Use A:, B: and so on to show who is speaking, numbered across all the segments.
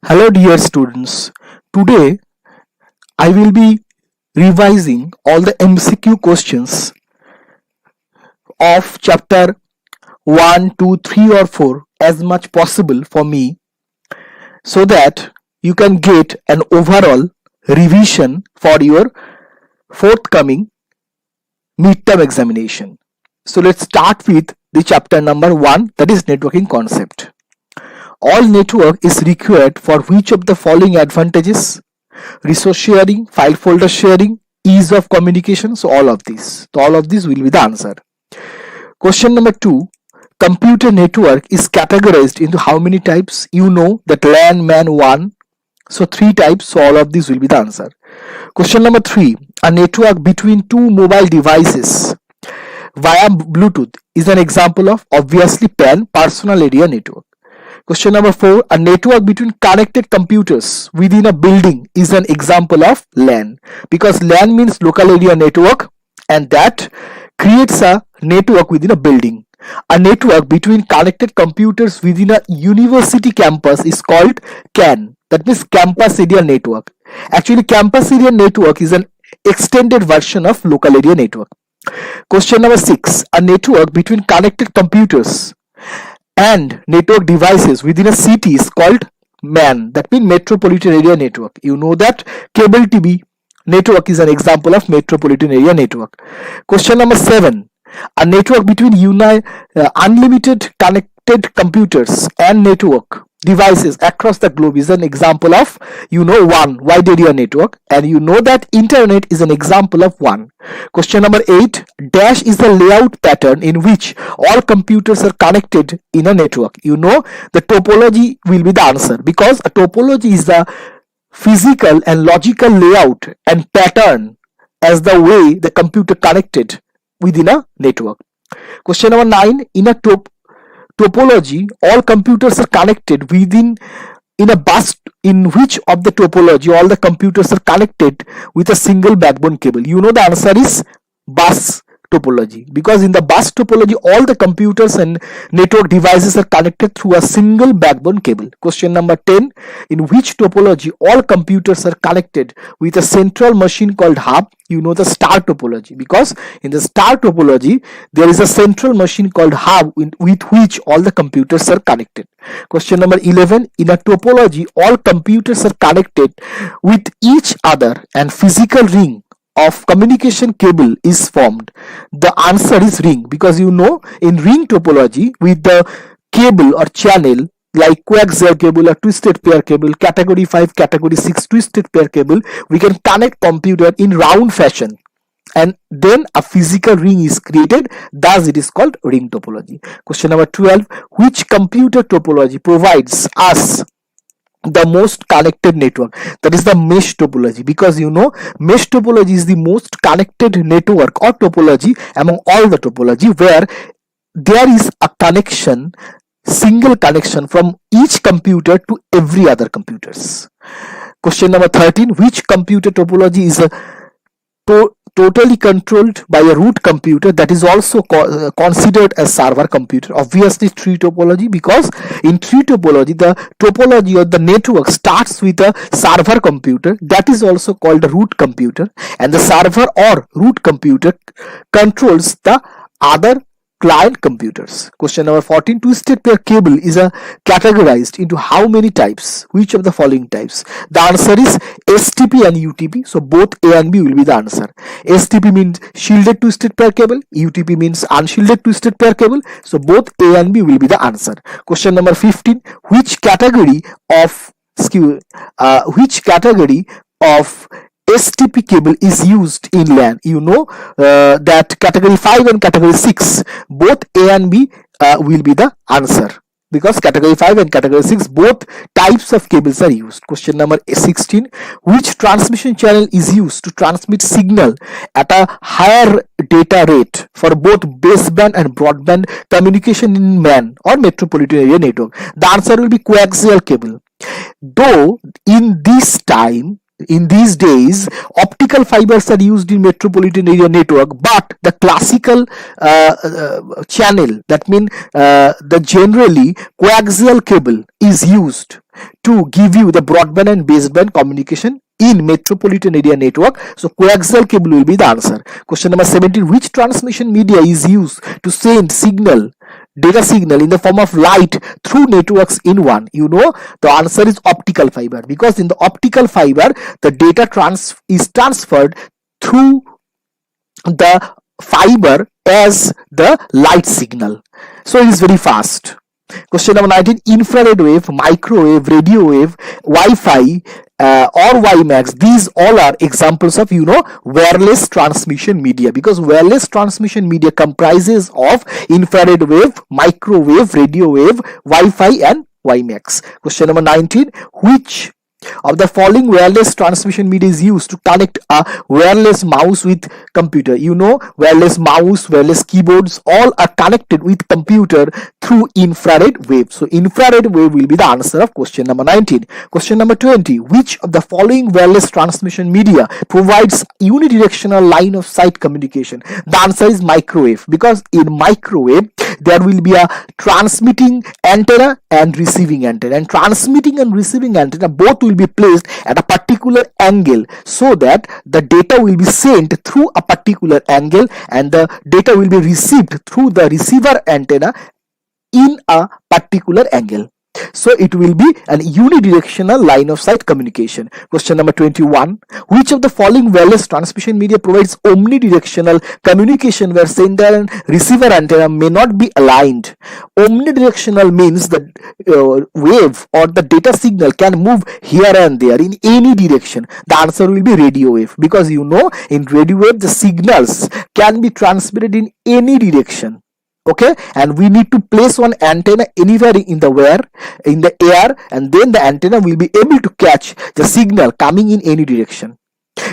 A: Hello dear students, today I will be revising all the MCQ questions of chapter 1, 2, 3 or 4 as much possible for me so that you can get an overall revision for your forthcoming midterm examination. So let's start with the chapter number 1, that is networking concept. All network is required for which of the following advantages? Resource sharing, file folder sharing, ease of communication. So all of these will be the answer. Question number 2, computer network is categorized into how many types? You know that LAN, MAN, WAN. So 3 types. So all of these will be the answer. Question number 3, a network between two mobile devices via Bluetooth is an example of obviously PAN, personal area network. Question number 4, a network between connected computers within a building is an example of LAN, because LAN means local area network and that creates a network within a building. A network between connected computers within a university campus is called CAN, that means campus area network. Actually, campus area network is an extended version of local area network. Question number 6, a network between connected computers and network devices within a city is called MAN, that means metropolitan area network. You know that cable TV network is an example of metropolitan area network. Question number 7, a network between unlimited connected computers and network devices across the globe is an example of WAN, wide area network, and you know that internet is an example of WAN. Question number 8, dash is the layout pattern in which all computers are connected in a network. You know the topology will be the answer, because a topology is the physical and logical layout and pattern as the way the computer connected within a network. Question number 9, in a topology, all computers are connected within in a bus in which of the topology all the computers are connected with a single backbone cable. You know the answer is bus topology, because in the bus topology all the computers and network devices are connected through a single backbone cable. Question number 10, in which topology all computers are connected with a central machine called hub? You know the star topology, because in the star topology there is a central machine called hub with which all the computers are connected. Question number 11, in a topology all computers are connected with each other and physical ring of communication cable is formed. The answer is ring, because you know in ring topology with the cable or channel like coaxial cable or twisted pair cable, category 5, category 6 twisted pair cable, we can connect computer in round fashion and then a physical ring is created, thus it is called ring topology. Question number 12, which computer topology provides us the most connected network? That is the mesh topology, because you know mesh topology is the most connected network or topology among all the topology, where there is a connection, single connection from each computer to every other computers. Question number 13, which computer topology is a totally controlled by a root computer that is also considered as server computer? Obviously tree topology, because in tree topology the topology of the network starts with a server computer that is also called a root computer, and the server or root computer controls the other client computers. Question number 14, twisted pair cable is categorized into how many types? Which of the following types? The answer is STP and UTP. So both A and B will be the answer. STP means shielded twisted pair cable, UTP means unshielded twisted pair cable. So both A and B will be the answer. Question number 15, which category of STP cable is used in LAN? You know that category 5 and category 6, both A and B will be the answer, because category 5 and category 6 both types of cables are used. Question number 16, which transmission channel is used to transmit signal at a higher data rate for both baseband and broadband communication in MAN or metropolitan area network? The answer will be coaxial cable. Though in this time in these days optical fibers are used in metropolitan area network, but the classical channel, that means the generally coaxial cable is used to give you the broadband and baseband communication in metropolitan area network. So coaxial cable will be the answer. Question number 17, which transmission media is used to send data signal in the form of light through networks in one? You know, the answer is optical fiber, because in the optical fiber the data is transferred through the fiber as the light signal, so it is very fast. Question number 19, infrared wave, microwave, radio wave, Wi-Fi or WiMAX, these all are examples of, you know, wireless transmission media, because wireless transmission media comprises of infrared wave, microwave, radio wave, Wi-Fi and WiMAX. Question number 19, which of the following wireless transmission media is used to connect a wireless mouse with computer? You know, wireless mouse, wireless keyboards, all are connected with computer through infrared wave. So infrared wave will be the answer of question number 19. Question number 20, which of the following wireless transmission media provides unidirectional line of sight communication? The answer is microwave, because in microwave there will be a transmitting antenna and receiving antenna, and transmitting and receiving antenna both will be placed at a particular angle, so that the data will be sent through a particular angle and the data will be received through the receiver antenna in a particular angle. So it will be an unidirectional line of sight communication. Question number 21, which of the following wireless transmission media provides omnidirectional communication where sender and receiver antenna may not be aligned? Omnidirectional means the wave or the data signal can move here and there in any direction. The answer will be radio wave, because you know, in radio wave the signals can be transmitted in any direction. Okay, and we need to place one antenna anywhere in the air, and then the antenna will be able to catch the signal coming in any direction.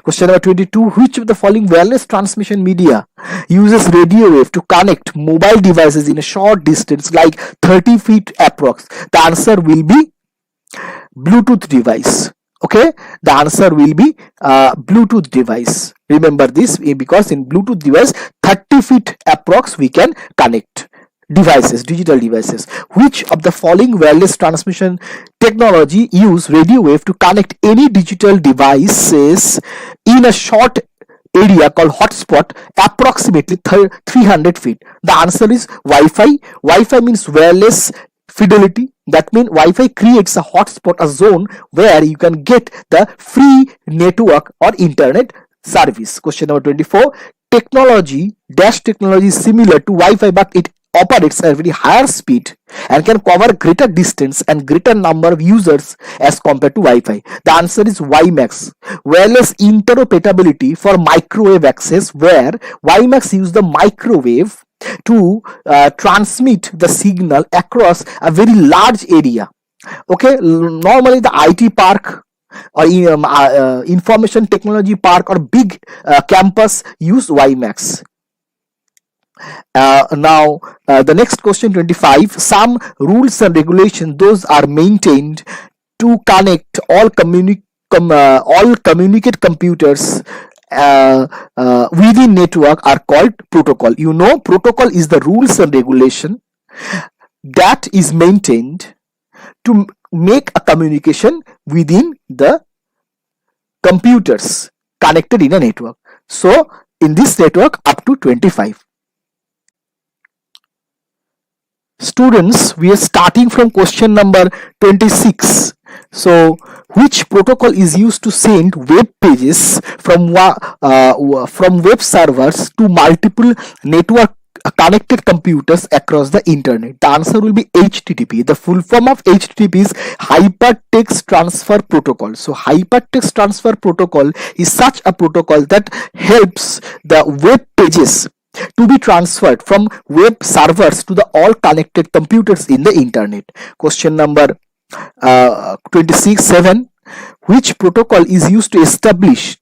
A: Question number 22, which of the following wireless transmission media uses radio wave to connect mobile devices in a short distance like 30 feet approx? The answer will be Bluetooth device. Okay, the answer will be Bluetooth device. Remember this, because in Bluetooth device 30 feet approx we can connect devices, digital devices. Which of the following wireless transmission technology use radio wave to connect any digital devices in a short area called hotspot approximately 300 feet? The answer is Wi-Fi. Wi-Fi means wireless fidelity. That means Wi-Fi creates a hotspot, a zone where you can get the free network or internet service. Question number 24, technology is similar to Wi-Fi, but it operates at a very higher speed and can cover greater distance and greater number of users as compared to Wi-Fi. The answer is WiMAX, wireless interoperability for microwave access, where WiMAX use the microwave to transmit the signal across a very large area. Okay, normally the IT park or information technology park or big campus use WiMAX. Now the next question, 25, some rules and regulations those are maintained to connect all communicate computers within network are called protocol. You know, protocol is the rules and regulation that is maintained to make a communication within the computers connected in a network. So in this network up to 25. Students, we are starting from question number 26. So which protocol is used to send web pages from web servers to multiple network connected computers across the internet? The answer will be HTTP. The full form of HTTP is Hypertext Transfer Protocol. So Hypertext Transfer Protocol is such a protocol that helps the web pages to be transferred from web servers to the all connected computers in the internet. Question number 26, 7. which protocol is used to establish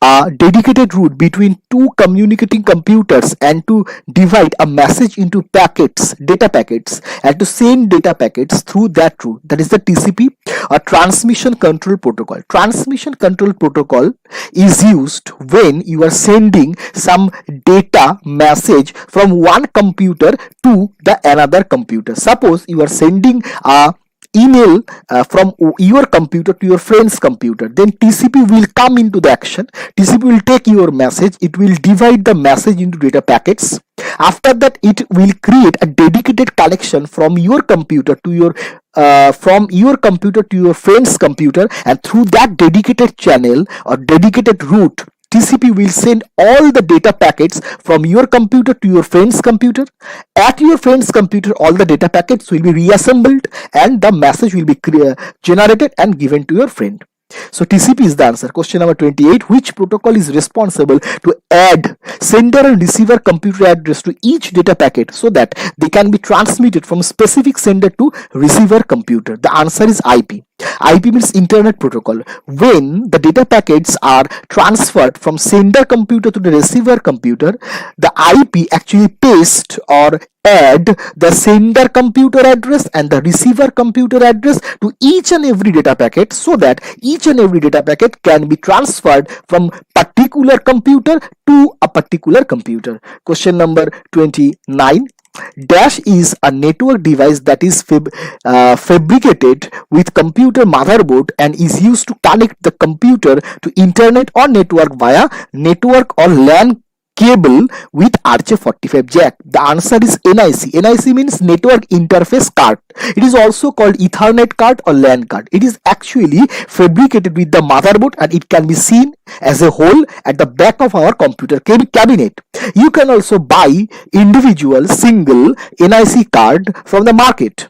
A: a dedicated route between two communicating computers and to divide a message into packets, data packets, and to send data packets through that route. That is the TCP, or Transmission Control Protocol. Transmission Control Protocol is used when you are sending some data message from one computer to the another computer. Suppose you are sending a email from your computer to your friend's computer, then TCP will come into the action. TCP will take your message, it will divide the message into data packets. After that, it will create a dedicated connection from your computer to your friend's computer, and through that dedicated channel or dedicated route, TCP will send all the data packets from your computer to your friend's computer. At your friend's computer, all the data packets will be reassembled and the message will be generated and given to your friend. So TCP is the answer. Question number 28. Which protocol is responsible to add sender and receiver computer address to each data packet so that they can be transmitted from specific sender to receiver computer? The answer is IP. IP means Internet Protocol. When the data packets are transferred from sender computer to the receiver computer, the IP actually paste or add the sender computer address and the receiver computer address to each and every data packet, so that each and every data packet can be transferred from particular computer to a particular computer. Question number 29. Dash is a network device that is fabricated with computer motherboard and is used to connect the computer to internet or network via network or LAN cable with RJ45 jack. The answer is NIC. NIC means Network Interface Card. It is also called Ethernet card or LAN card. It is actually fabricated with the motherboard and it can be seen as a whole at the back of our computer cabinet. You can also buy individual single NIC card from the market.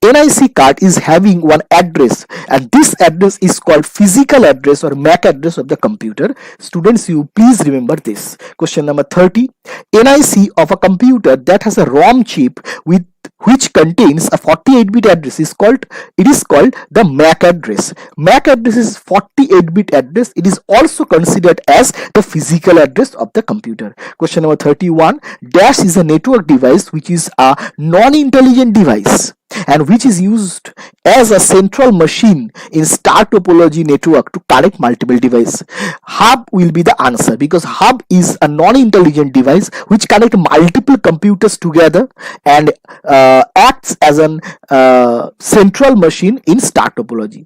A: NIC card is having one address, and this address is called physical address or MAC address of the computer. Students, you please remember this. Question number 30. NIC of a computer that has a ROM chip with which contains a 48-bit address is called the MAC address. MAC address is 48-bit address. It is also considered as the physical address of the computer. Question number 31. Dash is a network device which is a non-intelligent device and which is used as a central machine in star topology network to connect multiple devices. Hub will be the answer, because hub is a non-intelligent device which connect multiple computers together and acts as an central machine in star topology.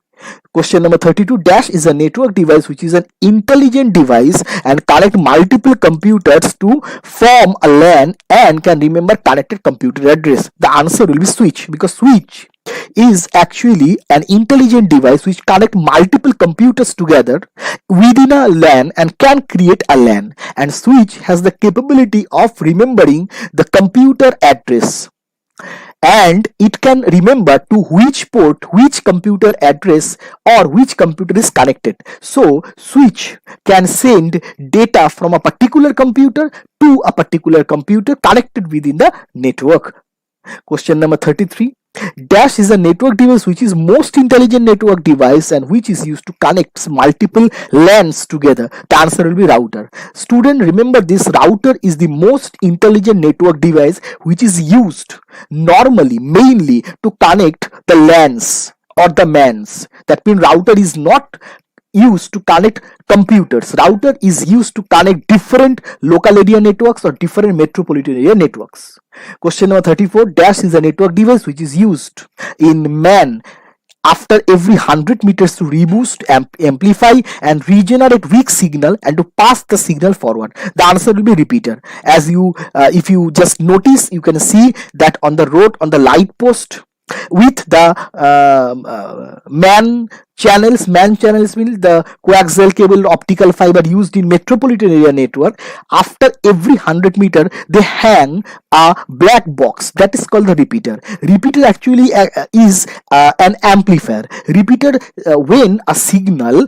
A: Question number 32. Dash is a network device which is an intelligent device and connect multiple computers to form a LAN and can remember connected computer address. The answer will be switch, because switch is actually an intelligent device which connect multiple computers together within a LAN and can create a LAN, and switch has the capability of remembering the computer address, and it can remember to which port which computer address or which computer is connected. So switch can send data from a particular computer to a particular computer connected within the network. Question number 33. Dash is a network device which is most intelligent network device and which is used to connect multiple LANs together. The answer will be router. Student, remember this, router is the most intelligent network device which is used normally mainly to connect the LANs or the MANs. That means router is not used to connect computers. Router is used to connect different local area networks or different metropolitan area networks. Question number 34. Dash is a network device which is used in MAN after every 100 meters to reboost, amplify and regenerate weak signal and to pass the signal forward. The answer will be repeater. As you if you just notice, you can see that on the road, on the light post with the MAN channels means the coaxial cable optical fiber used in metropolitan area network. After every 100 meter they hang a black box that is called the repeater. Repeater actually is an amplifier. Repeater, when a signal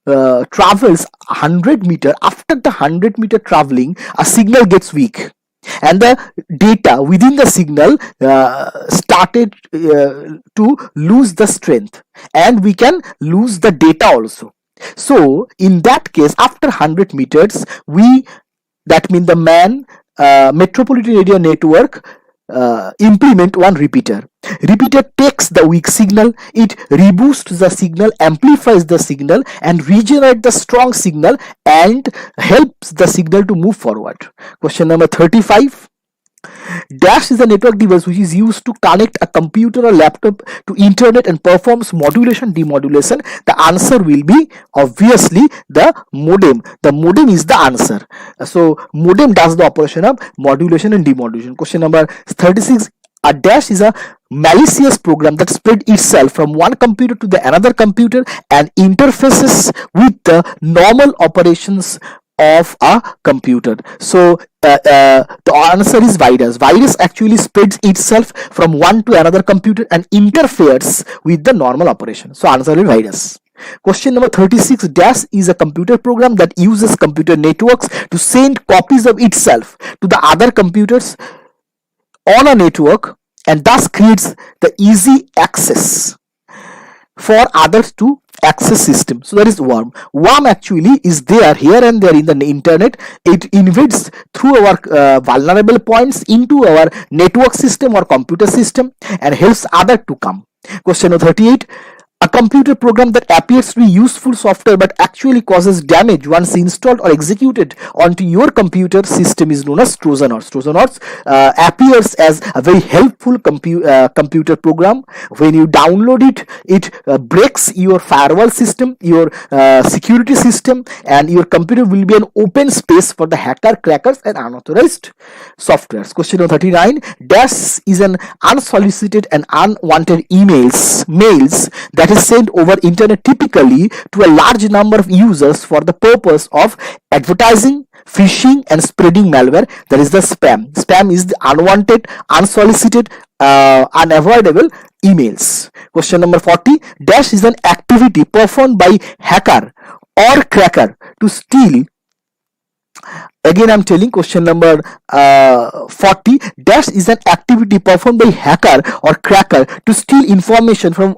A: travels 100 meter, after the 100 meter traveling a signal gets weak. and the data within the signal started to lose the strength, and we can lose the data also. So in that case, after 100 meters, we, that means the metropolitan area network, implement one repeater. Repeater takes the weak signal, it reboosts the signal, amplifies the signal, and regenerates the strong signal and helps the signal to move forward. Question number 35. Dash is a network device which is used to connect a computer or laptop to internet and performs modulation demodulation. The answer will be obviously the modem. The modem is the answer. So modem does the operation of modulation and demodulation. Question number 36. A dash is a malicious program that spread itself from one computer to the another computer and interfaces with the normal operations of a computer. So the answer is virus. Virus actually spreads itself from one to another computer and interferes with the normal operation. So answer is virus. Question number 36. Dash is a computer program that uses computer networks to send copies of itself to the other computers on a network, and thus creates the easy access for others to access system. So that is worm. Worm actually is there here and there in the internet. It invades through our vulnerable points into our network system or computer system and helps other to come. Question number 38. A computer program that appears to be useful software but actually causes damage once installed or executed onto your computer system is known as Trojan horse. Trojan horse appears as a very helpful computer program. When you download it, it breaks your firewall system, your security system, and your computer will be an open space for the hacker, crackers, and unauthorized softwares. Question number 39. Dash is an unsolicited and unwanted mails that is sent over internet, typically to a large number of users for the purpose of advertising, phishing, and spreading malware. That is the spam. Spam is the unwanted, unsolicited, unavoidable emails. Question number 40. Dash is an activity performed by hacker or cracker to steal. Again, I'm telling question number 40. Dash is an activity performed by hacker or cracker to steal information from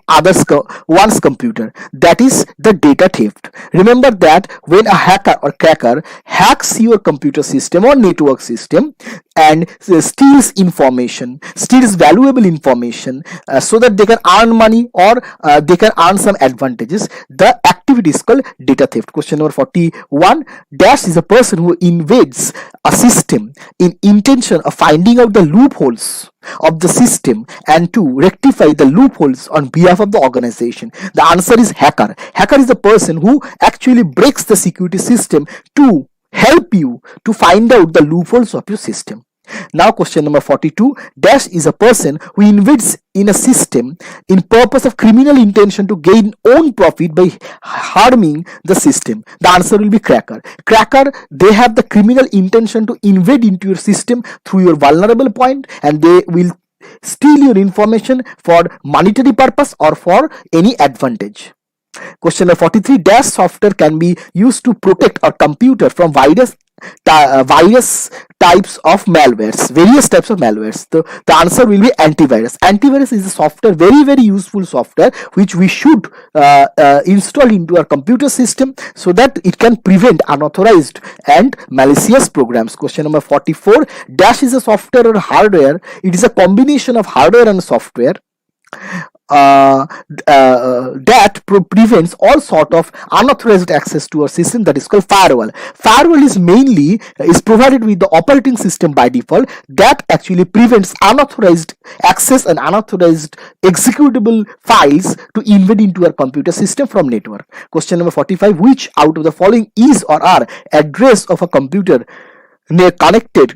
A: one's computer. That is the data theft. Remember that when a hacker or cracker hacks your computer system or network system and steals information, steals valuable information, so that they can earn money or they can earn some advantages, the activity is called data theft. Question number 41. Dash is a person who invades a system in intention of finding out the loopholes of the system and to rectify the loopholes on behalf of the organization. The answer is hacker. Hacker is the person who actually breaks the security system to help you to find out the loopholes of your system. Now question number 42. Dash is a person who invades in a system in purpose of criminal intention to gain own profit by harming the system. The answer will be cracker. Cracker, they have the criminal intention to invade into your system through your vulnerable point, and they will steal your information for monetary purpose or for any advantage. Question number 43. Dash software can be used to protect our computer from various types of malwares, various types of malwares. The answer will be antivirus. Antivirus is a software, very useful software, which we should install into our computer system so that it can prevent unauthorized and malicious programs. Question number 44. Dash is a software or hardware. It is a combination of hardware and software that prevents all sort of unauthorized access to a system, that is called firewall. Firewall is mainly provided with the operating system by default, that actually prevents unauthorized access and unauthorized executable files to invade into our computer system from network. Question number 45. Which out of the following is or are address of a computer connected